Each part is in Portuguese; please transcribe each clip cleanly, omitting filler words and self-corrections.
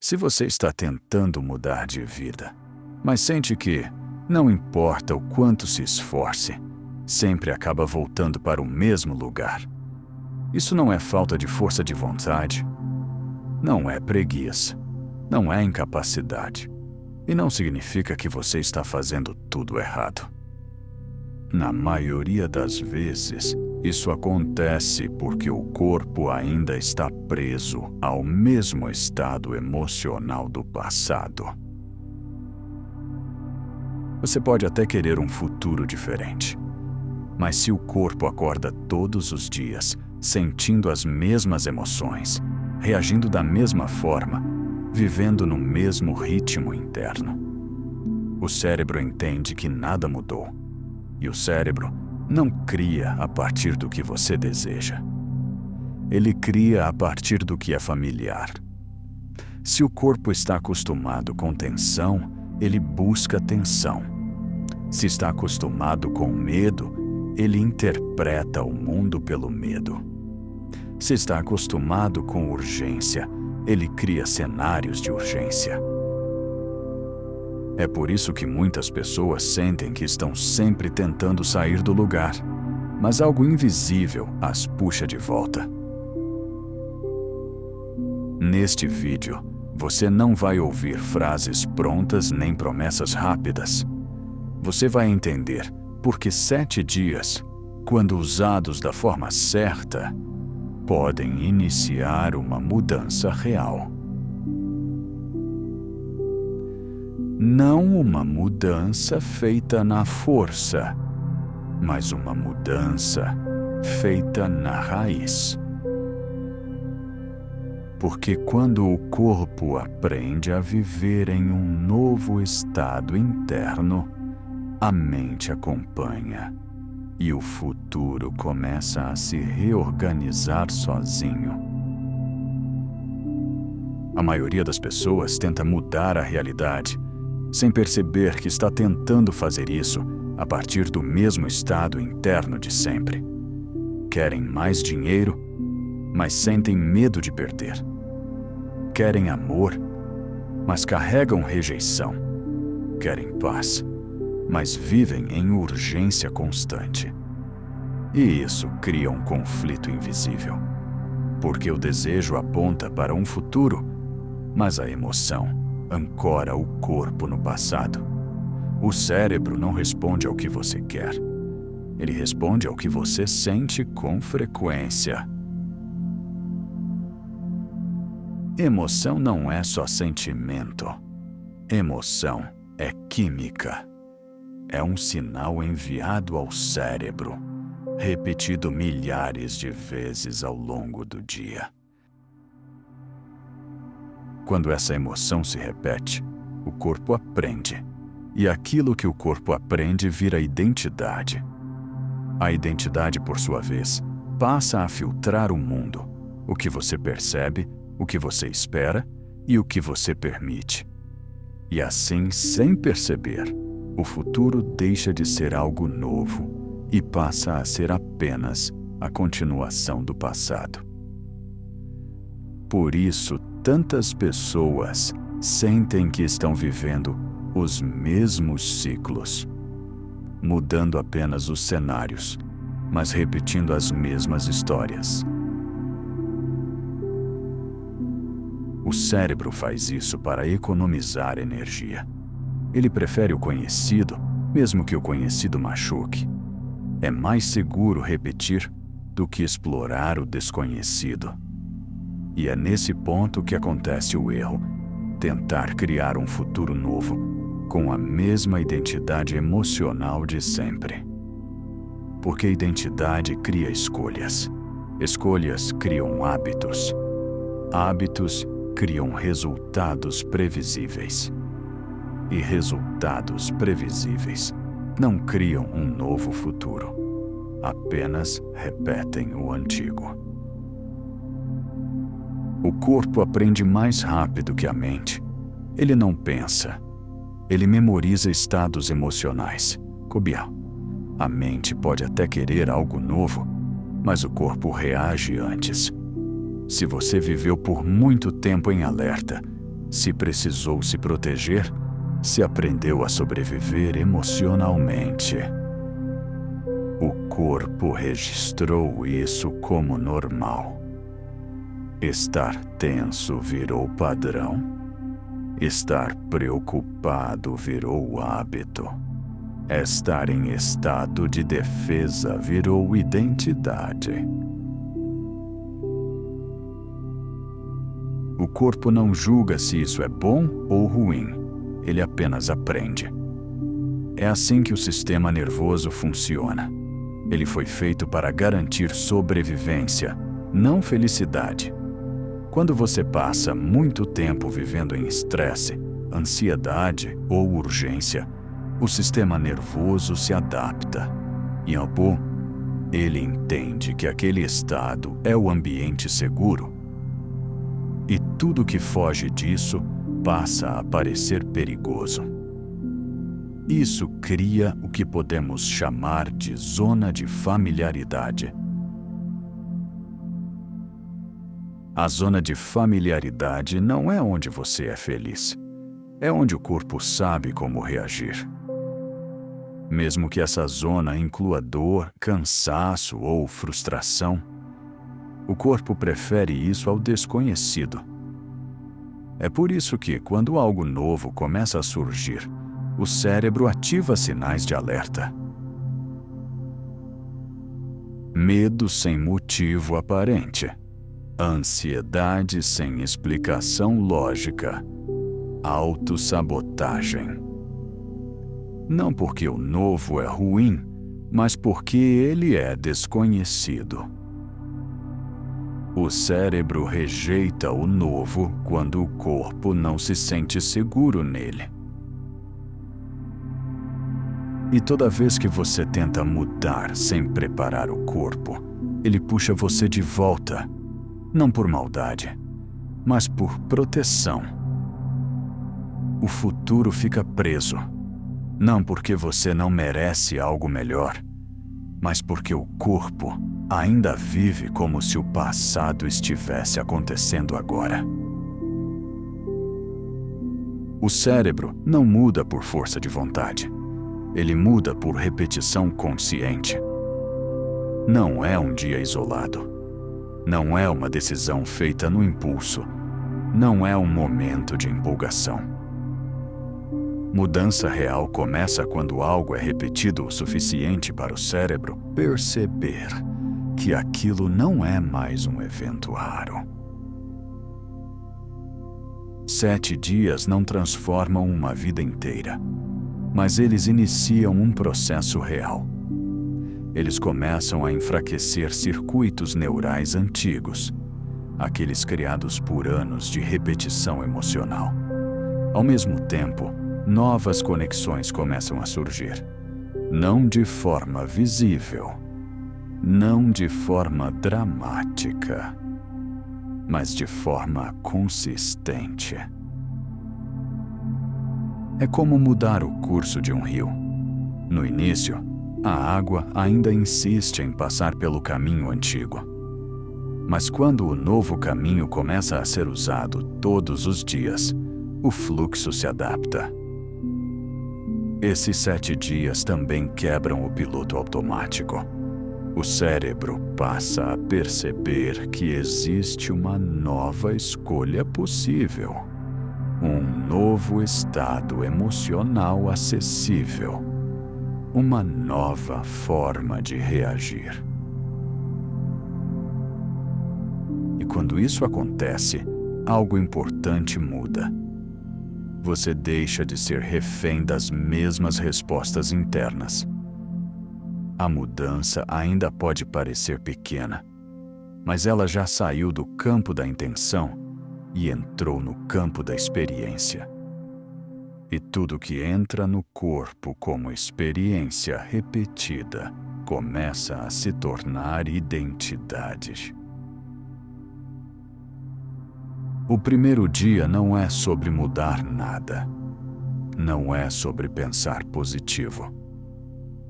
Se você está tentando mudar de vida, mas sente que, não importa o quanto se esforce, sempre acaba voltando para o mesmo lugar, isso não é falta de força de vontade, não é preguiça, não é incapacidade, e não significa que você está fazendo tudo errado. Na maioria das vezes, isso acontece porque o corpo ainda está preso ao mesmo estado emocional do passado. Você pode até querer um futuro diferente, mas se o corpo acorda todos os dias, sentindo as mesmas emoções, reagindo da mesma forma, vivendo no mesmo ritmo interno, o cérebro entende que nada mudou. E o cérebro não cria a partir do que você deseja. Ele cria a partir do que é familiar. Se o corpo está acostumado com tensão, ele busca tensão. Se está acostumado com medo, ele interpreta o mundo pelo medo. Se está acostumado com urgência, ele cria cenários de urgência. É por isso que muitas pessoas sentem que estão sempre tentando sair do lugar, mas algo invisível as puxa de volta. Neste vídeo, você não vai ouvir frases prontas nem promessas rápidas. Você vai entender por que 7 dias, quando usados da forma certa, podem iniciar uma mudança real. Não uma mudança feita na força, mas uma mudança feita na raiz. Porque quando o corpo aprende a viver em um novo estado interno, a mente acompanha e o futuro começa a se reorganizar sozinho. A maioria das pessoas tenta mudar a realidade, sem perceber que está tentando fazer isso a partir do mesmo estado interno de sempre. Querem mais dinheiro, mas sentem medo de perder. Querem amor, mas carregam rejeição. Querem paz, mas vivem em urgência constante. E isso cria um conflito invisível, porque o desejo aponta para um futuro, mas a emoção ancora o corpo no passado. O cérebro não responde ao que você quer. Ele responde ao que você sente com frequência. Emoção não é só sentimento. Emoção é química. É um sinal enviado ao cérebro, repetido milhares de vezes ao longo do dia. Quando essa emoção se repete, o corpo aprende. E aquilo que o corpo aprende vira identidade. A identidade, por sua vez, passa a filtrar o mundo, o que você percebe, o que você espera e o que você permite. E assim, sem perceber, o futuro deixa de ser algo novo e passa a ser apenas a continuação do passado. Por isso, tantas pessoas sentem que estão vivendo os mesmos ciclos, mudando apenas os cenários, mas repetindo as mesmas histórias. O cérebro faz isso para economizar energia. Ele prefere o conhecido, mesmo que o conhecido machuque. É mais seguro repetir do que explorar o desconhecido. E é nesse ponto que acontece o erro: tentar criar um futuro novo com a mesma identidade emocional de sempre. Porque identidade cria escolhas. Escolhas criam hábitos. Hábitos criam resultados previsíveis. E resultados previsíveis não criam um novo futuro. Apenas repetem o antigo. O corpo aprende mais rápido que a mente. Ele não pensa. Ele memoriza estados emocionais. Cobial. A mente pode até querer algo novo, mas o corpo reage antes. Se você viveu por muito tempo em alerta, se precisou se proteger, se aprendeu a sobreviver emocionalmente. O corpo registrou isso como normal. Estar tenso virou padrão. Estar preocupado virou hábito. Estar em estado de defesa virou identidade. O corpo não julga se isso é bom ou ruim, ele apenas aprende. É assim que o sistema nervoso funciona. Ele foi feito para garantir sobrevivência, não felicidade. Quando você passa muito tempo vivendo em estresse, ansiedade ou urgência, o sistema nervoso se adapta. E ao bom, ele entende que aquele estado é o ambiente seguro. E tudo que foge disso passa a parecer perigoso. Isso cria o que podemos chamar de zona de familiaridade. A zona de familiaridade não é onde você é feliz. É onde o corpo sabe como reagir. Mesmo que essa zona inclua dor, cansaço ou frustração, o corpo prefere isso ao desconhecido. É por isso que, quando algo novo começa a surgir, o cérebro ativa sinais de alerta. Medo sem motivo aparente. Ansiedade sem explicação lógica. Autossabotagem. Não porque o novo é ruim, mas porque ele é desconhecido. O cérebro rejeita o novo quando o corpo não se sente seguro nele. E toda vez que você tenta mudar sem preparar o corpo, ele puxa você de volta, não por maldade, mas por proteção. O futuro fica preso, não porque você não merece algo melhor, mas porque o corpo ainda vive como se o passado estivesse acontecendo agora. O cérebro não muda por força de vontade. Ele muda por repetição consciente. Não é um dia isolado. Não é uma decisão feita no impulso. Não é um momento de empolgação. Mudança real começa quando algo é repetido o suficiente para o cérebro perceber que aquilo não é mais um evento raro. 7 dias não transformam uma vida inteira, mas eles iniciam um processo real. Eles começam a enfraquecer circuitos neurais antigos, aqueles criados por anos de repetição emocional. Ao mesmo tempo, novas conexões começam a surgir. Não de forma visível, não de forma dramática, mas de forma consistente. É como mudar o curso de um rio. No início, a água ainda insiste em passar pelo caminho antigo. Mas quando o novo caminho começa a ser usado todos os dias, o fluxo se adapta. Esses 7 dias também quebram o piloto automático. O cérebro passa a perceber que existe uma nova escolha possível. Um novo estado emocional acessível. Uma nova forma de reagir. E quando isso acontece, algo importante muda. Você deixa de ser refém das mesmas respostas internas. A mudança ainda pode parecer pequena, mas ela já saiu do campo da intenção e entrou no campo da experiência. E tudo que entra no corpo como experiência repetida começa a se tornar identidade. O primeiro dia não é sobre mudar nada. Não é sobre pensar positivo.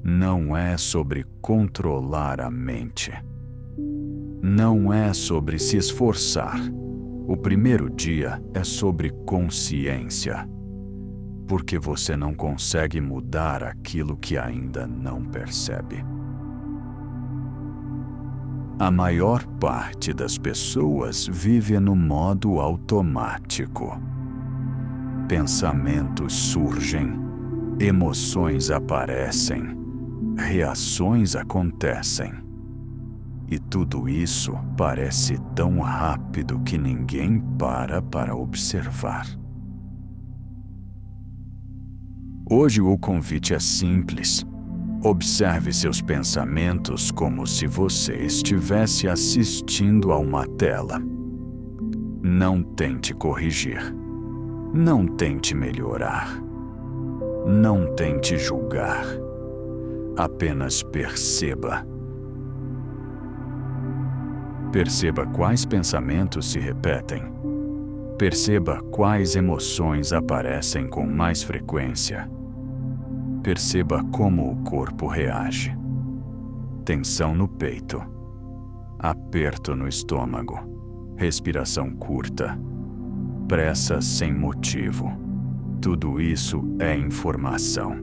Não é sobre controlar a mente. Não é sobre se esforçar. O primeiro dia é sobre consciência, porque você não consegue mudar aquilo que ainda não percebe. A maior parte das pessoas vive no modo automático. Pensamentos surgem, emoções aparecem, reações acontecem. E tudo isso parece tão rápido que ninguém para observar. Hoje o convite é simples. Observe seus pensamentos como se você estivesse assistindo a uma tela. Não tente corrigir. Não tente melhorar. Não tente julgar. Apenas perceba. Perceba quais pensamentos se repetem. Perceba quais emoções aparecem com mais frequência. Perceba como o corpo reage. Tensão no peito. Aperto no estômago. Respiração curta. Pressa sem motivo. Tudo isso é informação.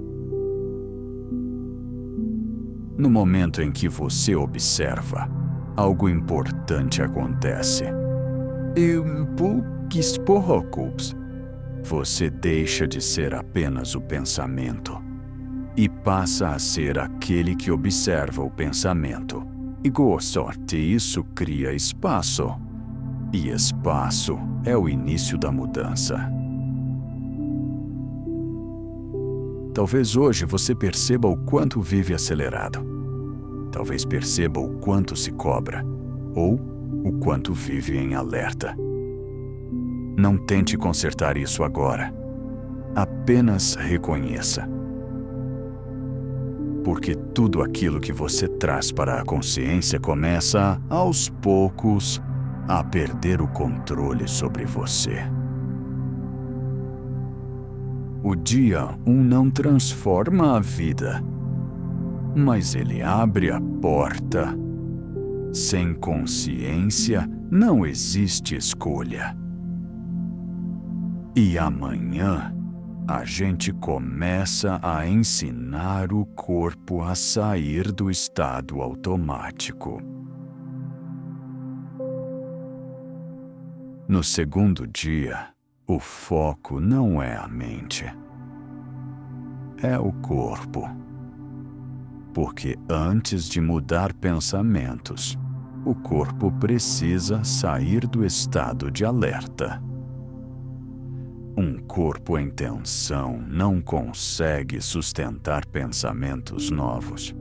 No momento em que você observa, algo importante acontece. Poucos poucos. Você deixa de ser apenas o pensamento e passa a ser aquele que observa o pensamento. E com sorte isso cria espaço. E espaço é o início da mudança. Talvez hoje você perceba o quanto vive acelerado. Talvez perceba o quanto se cobra, ou o quanto vive em alerta. Não tente consertar isso agora. Apenas reconheça. Porque tudo aquilo que você traz para a consciência começa, aos poucos, a perder o controle sobre você. O dia 1 não transforma a vida, mas ele abre a porta. Sem consciência, não existe escolha. E amanhã, a gente começa a ensinar o corpo a sair do estado automático. No segundo dia, o foco não é a mente, é o corpo. Porque antes de mudar pensamentos, o corpo precisa sair do estado de alerta. Um corpo em tensão não consegue sustentar pensamentos novos.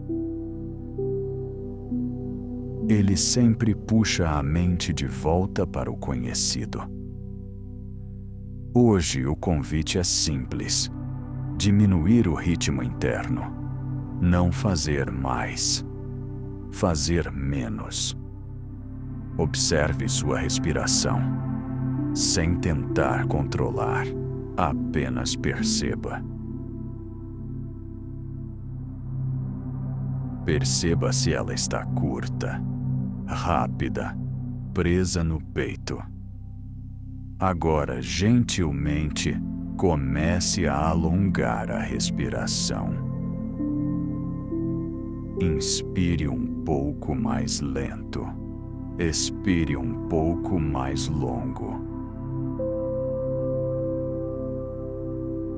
Ele sempre puxa a mente de volta para o conhecido. Hoje o convite é simples: diminuir o ritmo interno. Não fazer mais, fazer menos. Observe sua respiração, sem tentar controlar, apenas perceba. Perceba se ela está curta, rápida, presa no peito. Agora, gentilmente, comece a alongar a respiração. Inspire um pouco mais lento. Expire um pouco mais longo.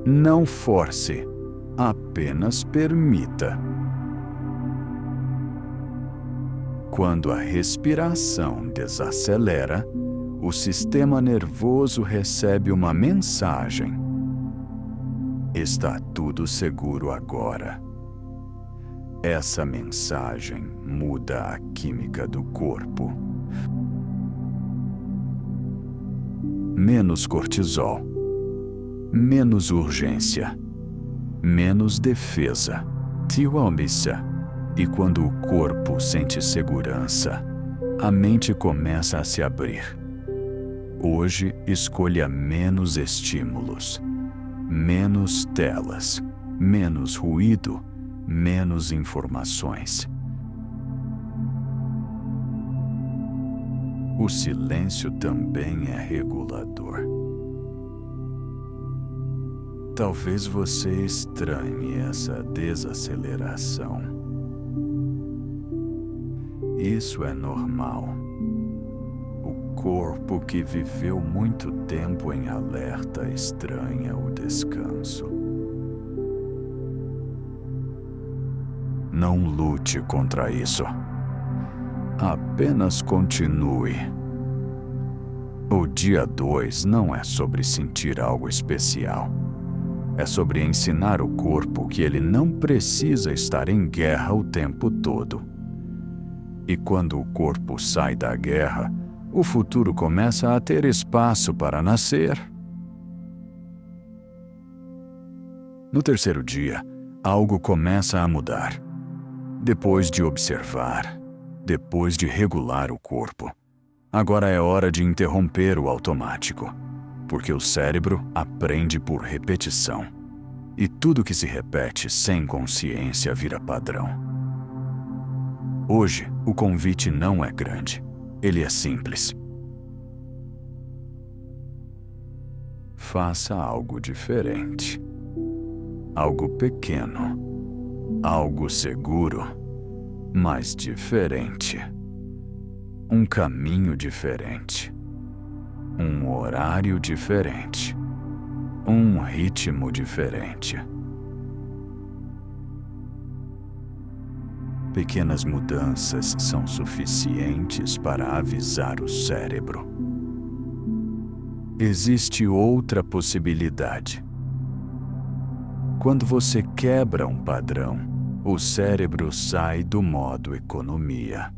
Não force, apenas permita. Quando a respiração desacelera, o sistema nervoso recebe uma mensagem. Está tudo seguro agora. Essa mensagem muda a química do corpo. Menos cortisol, menos urgência, menos defesa, tiwamissa. E quando o corpo sente segurança, a mente começa a se abrir. Hoje, escolha menos estímulos, menos telas, menos ruído, menos informações. O silêncio também é regulador. Talvez você estranhe essa desaceleração. Isso é normal. O corpo que viveu muito tempo em alerta estranha o descanso. Não lute contra isso. Apenas continue. O dia 2 não é sobre sentir algo especial. É sobre ensinar o corpo que ele não precisa estar em guerra o tempo todo. E quando o corpo sai da guerra, o futuro começa a ter espaço para nascer. No terceiro dia, algo começa a mudar. Depois de observar, depois de regular o corpo, agora é hora de interromper o automático, porque o cérebro aprende por repetição. E tudo que se repete sem consciência vira padrão. Hoje, o convite não é grande, ele é simples. Faça algo diferente. Algo pequeno. Algo seguro, mas diferente. Um caminho diferente. Um horário diferente. Um ritmo diferente. Pequenas mudanças são suficientes para avisar o cérebro. Existe outra possibilidade. Quando você quebra um padrão, o cérebro sai do modo economia.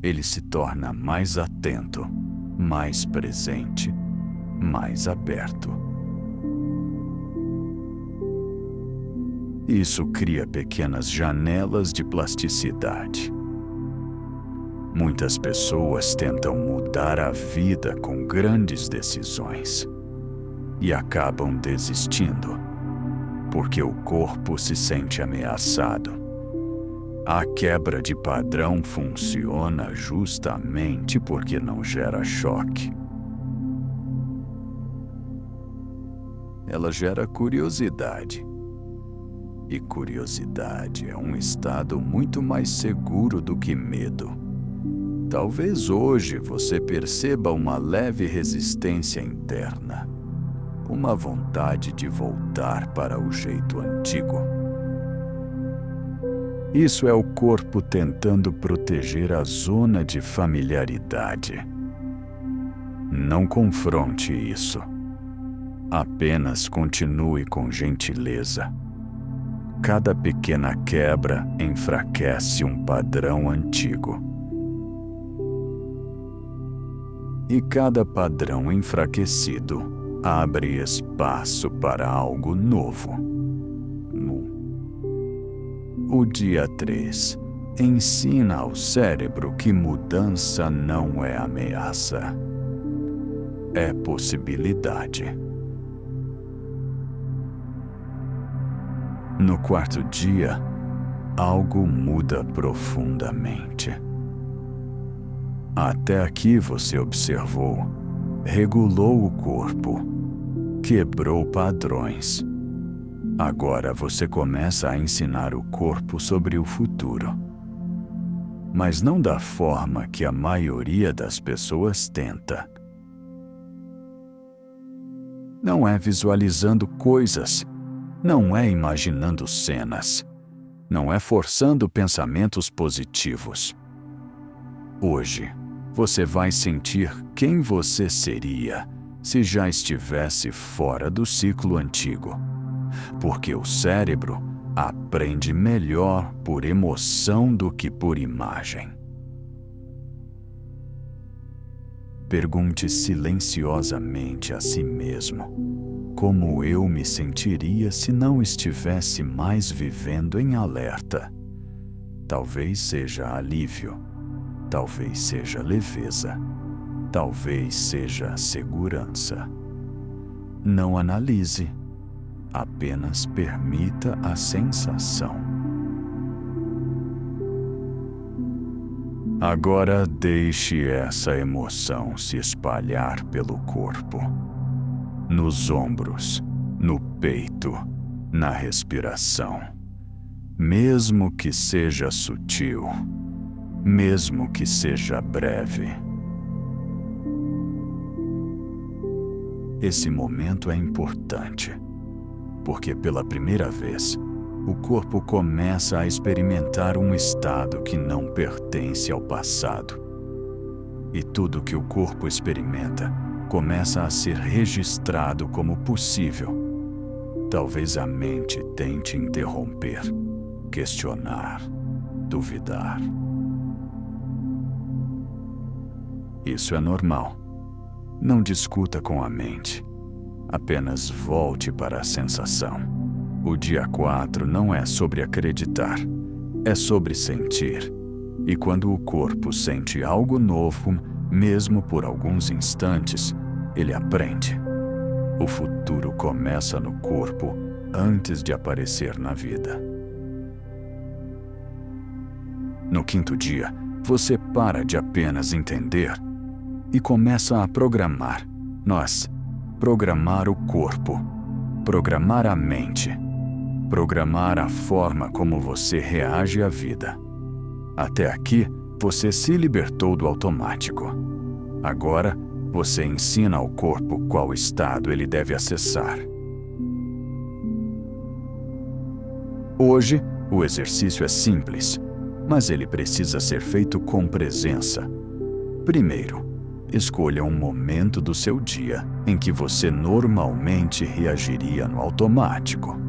Ele se torna mais atento, mais presente, mais aberto. Isso cria pequenas janelas de plasticidade. Muitas pessoas tentam mudar a vida com grandes decisões e acabam desistindo, porque o corpo se sente ameaçado. A quebra de padrão funciona justamente porque não gera choque. Ela gera curiosidade. E curiosidade é um estado muito mais seguro do que medo. Talvez hoje você perceba uma leve resistência interna, uma vontade de voltar para o jeito antigo. Isso é o corpo tentando proteger a zona de familiaridade. Não confronte isso. Apenas continue com gentileza. Cada pequena quebra enfraquece um padrão antigo. E cada padrão enfraquecido abre espaço para algo novo. O dia 3 ensina ao cérebro que mudança não é ameaça. É possibilidade. No quarto dia, algo muda profundamente. Até aqui você observou, regulou o corpo, quebrou padrões. Agora você começa a ensinar o corpo sobre o futuro. Mas não da forma que a maioria das pessoas tenta. Não é visualizando coisas. Não é imaginando cenas. Não é forçando pensamentos positivos. Hoje, você vai sentir quem você seria se já estivesse fora do ciclo antigo. Porque o cérebro aprende melhor por emoção do que por imagem. Pergunte silenciosamente a si mesmo: como eu me sentiria se não estivesse mais vivendo em alerta? Talvez seja alívio, talvez seja leveza, talvez seja segurança. Não analise, apenas permita a sensação. Agora deixe essa emoção se espalhar pelo corpo, nos ombros, no peito, na respiração. Mesmo que seja sutil, mesmo que seja breve. Esse momento é importante, porque pela primeira vez, o corpo começa a experimentar um estado que não pertence ao passado. E tudo que o corpo experimenta começa a ser registrado como possível. Talvez a mente tente interromper, questionar, duvidar. Isso é normal. Não discuta com a mente. Apenas volte para a sensação. O dia 4 não é sobre acreditar, é sobre sentir. E quando o corpo sente algo novo, mesmo por alguns instantes, ele aprende. O futuro começa no corpo antes de aparecer na vida. No 5º dia, você para de apenas entender e começa a programar. Programar o corpo, programar a mente, programar a forma como você reage à vida. Até aqui, você se libertou do automático. Agora, você ensina ao corpo qual estado ele deve acessar. Hoje, o exercício é simples, mas ele precisa ser feito com presença. Primeiro, escolha um momento do seu dia em que você normalmente reagiria no automático.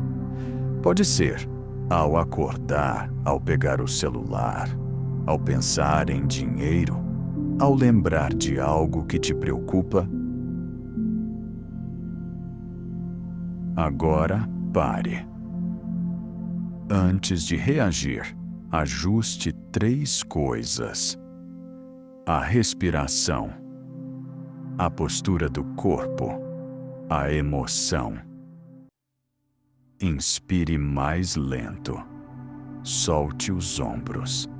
Pode ser ao acordar, ao pegar o celular, ao pensar em dinheiro, ao lembrar de algo que te preocupa. Agora, pare. Antes de reagir, ajuste 3 coisas: a respiração, a postura do corpo, a emoção. Inspire mais lento. Solte os ombros.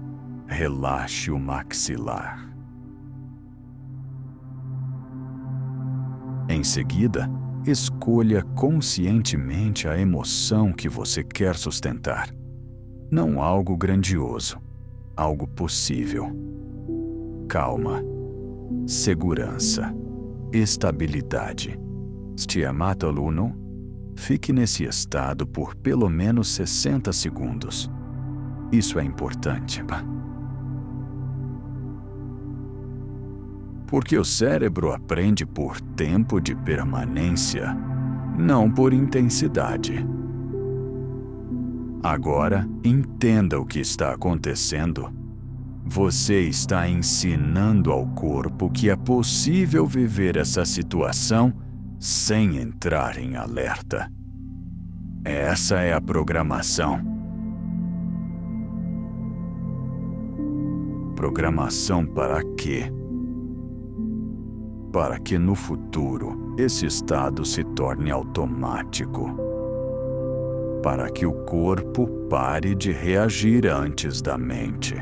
Relaxe o maxilar. Em seguida, escolha conscientemente a emoção que você quer sustentar. Não algo grandioso, algo possível. Calma, segurança, estabilidade. Stiamato aluno. Fique nesse estado por pelo menos 60 segundos. Isso é importante. Porque o cérebro aprende por tempo de permanência, não por intensidade. Agora, entenda o que está acontecendo. Você está ensinando ao corpo que é possível viver essa situação sem entrar em alerta. Essa é a programação. Programação para quê? Para que no futuro esse estado se torne automático. Para que o corpo pare de reagir antes da mente.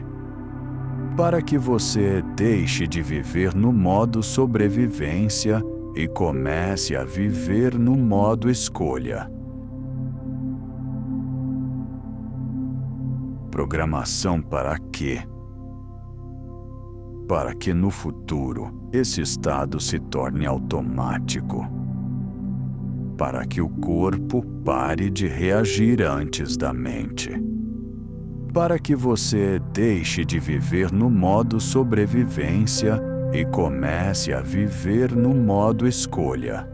Para que você deixe de viver no modo sobrevivência e comece a viver no modo escolha. Programação para quê? Para que no futuro esse estado se torne automático. Para que o corpo pare de reagir antes da mente. Para que você deixe de viver no modo sobrevivência e comece a viver no modo escolha.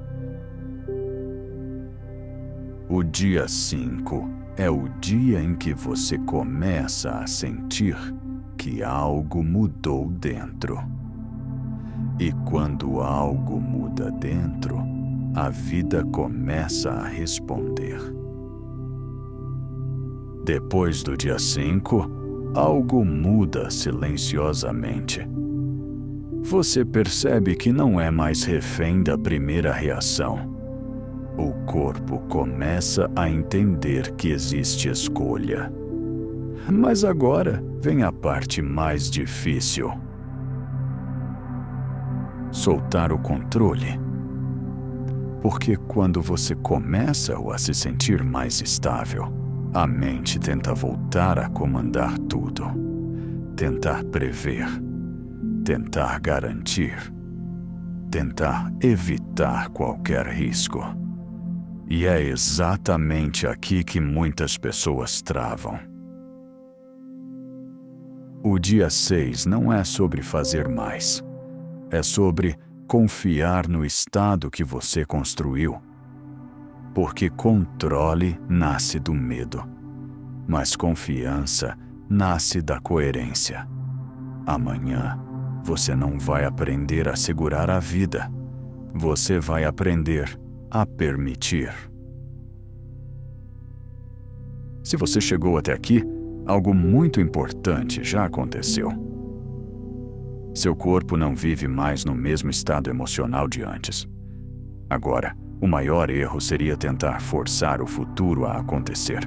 O dia 5 é o dia em que você começa a sentir que algo mudou dentro. E quando algo muda dentro, a vida começa a responder. Depois do dia 5, algo muda silenciosamente. Você percebe que não é mais refém da primeira reação. O corpo começa a entender que existe escolha. Mas agora vem a parte mais difícil. Soltar o controle. Porque quando você começa a se sentir mais estável, a mente tenta voltar a comandar tudo. Tentar prever. Tentar garantir. Tentar evitar qualquer risco. E é exatamente aqui que muitas pessoas travam. O dia 6 não é sobre fazer mais. É sobre confiar no estado que você construiu. Porque controle nasce do medo, mas confiança nasce da coerência. Amanhã, você não vai aprender a segurar a vida. Você vai aprender a permitir. Se você chegou até aqui, algo muito importante já aconteceu. Seu corpo não vive mais no mesmo estado emocional de antes. Agora, o maior erro seria tentar forçar o futuro a acontecer.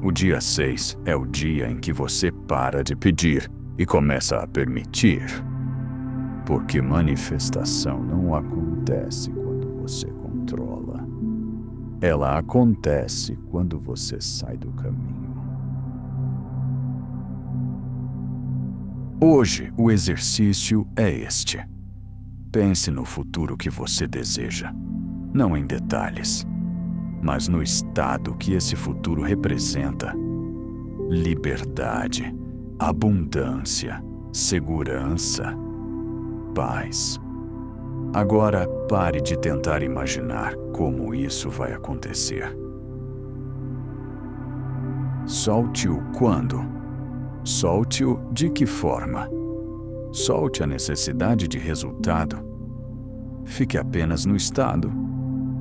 O dia 6 é o dia em que você para de pedir e começa a permitir. Porque manifestação não acontece quando você controla. Ela acontece quando você sai do caminho. Hoje, o exercício é este. Pense no futuro que você deseja, não em detalhes, mas no estado que esse futuro representa. Liberdade, abundância, segurança, paz. Agora pare de tentar imaginar como isso vai acontecer. Solte-o quando? Solte-o de que forma? Solte a necessidade de resultado. Fique apenas no estado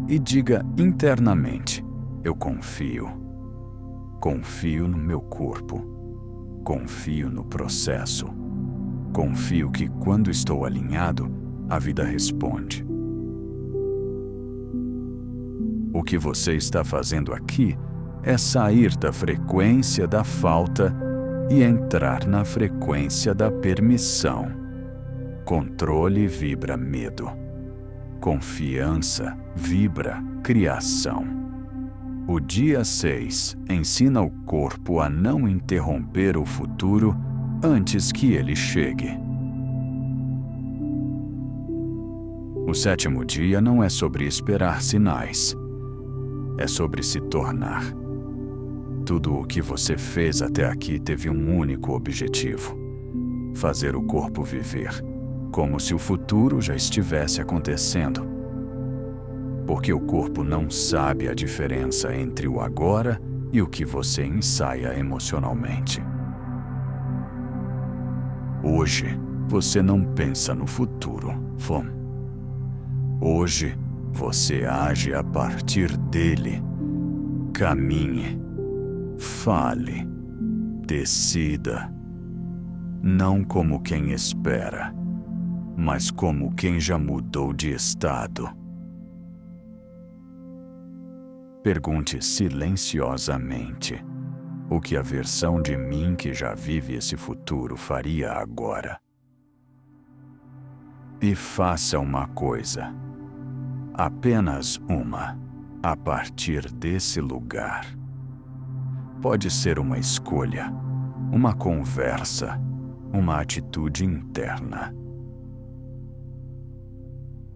e diga internamente: eu confio. Confio no meu corpo. Confio no processo. Confio que quando estou alinhado, a vida responde. O que você está fazendo aqui é sair da frequência da falta e entrar na frequência da permissão. Controle vibra medo. Confiança vibra criação. O dia 6 ensina o corpo a não interromper o futuro antes que ele chegue. O 7º dia não é sobre esperar sinais. É sobre se tornar. Tudo o que você fez até aqui teve um único objetivo: fazer o corpo viver, como se o futuro já estivesse acontecendo. Porque o corpo não sabe a diferença entre o agora e o que você ensaia emocionalmente. Hoje, você não pensa no futuro, Fom. Hoje, você age a partir dele. Caminhe, fale, decida. Não como quem espera, mas como quem já mudou de estado. Pergunte silenciosamente o que a versão de mim que já vive esse futuro faria agora. E faça uma coisa. Apenas uma, a partir desse lugar. Pode ser uma escolha, uma conversa, uma atitude interna.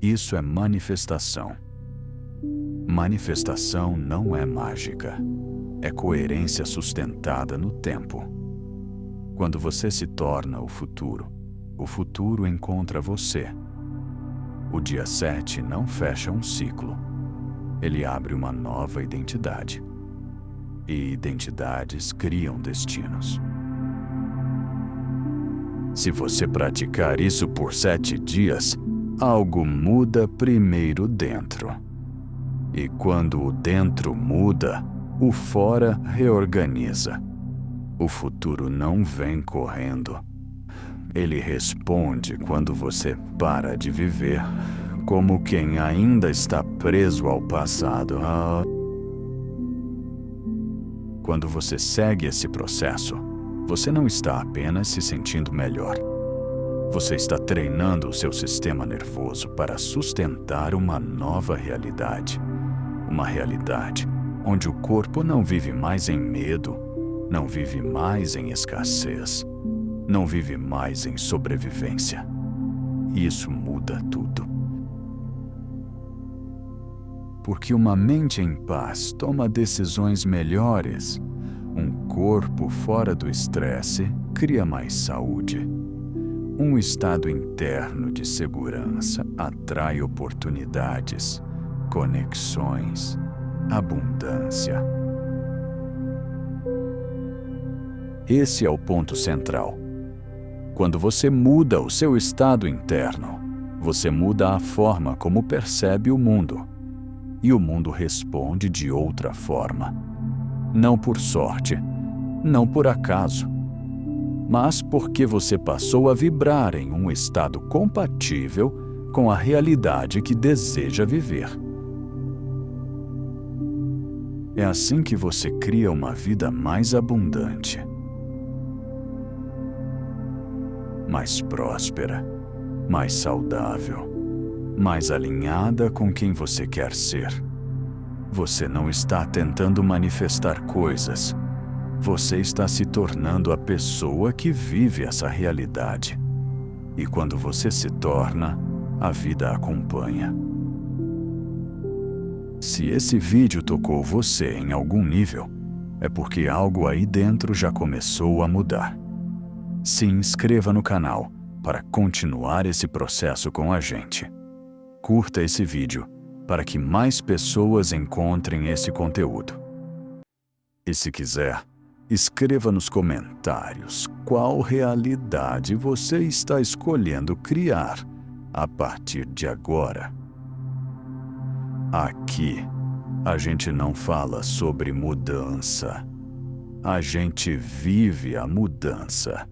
Isso é manifestação. Manifestação não é mágica. É coerência sustentada no tempo. Quando você se torna o futuro encontra você. O dia 7 não fecha um ciclo. Ele abre uma nova identidade. E identidades criam destinos. Se você praticar isso por 7 dias, algo muda primeiro dentro. E quando o dentro muda, o fora reorganiza. O futuro não vem correndo. Ele responde quando você para de viver como quem ainda está preso ao passado. quando você segue esse processo, você não está apenas se sentindo melhor. Você está treinando o seu sistema nervoso para sustentar uma nova realidade. Uma realidade onde o corpo não vive mais em medo, não vive mais em escassez, não vive mais em sobrevivência. Isso muda tudo. Porque uma mente em paz toma decisões melhores. Um corpo fora do estresse cria mais saúde. Um estado interno de segurança atrai oportunidades, conexões, abundância. Esse é o ponto central. Quando você muda o seu estado interno, você muda a forma como percebe o mundo. E o mundo responde de outra forma. Não por sorte, não por acaso, mas porque você passou a vibrar em um estado compatível com a realidade que deseja viver. É assim que você cria uma vida mais abundante, mais próspera, mais saudável, mais alinhada com quem você quer ser. Você não está tentando manifestar coisas. Você está se tornando a pessoa que vive essa realidade. E quando você se torna, a vida acompanha. Se esse vídeo tocou você em algum nível, é porque algo aí dentro já começou a mudar. Se inscreva no canal para continuar esse processo com a gente. Curta esse vídeo para que mais pessoas encontrem esse conteúdo. E se quiser, escreva nos comentários qual realidade você está escolhendo criar a partir de agora. Aqui, a gente não fala sobre mudança. A gente vive a mudança.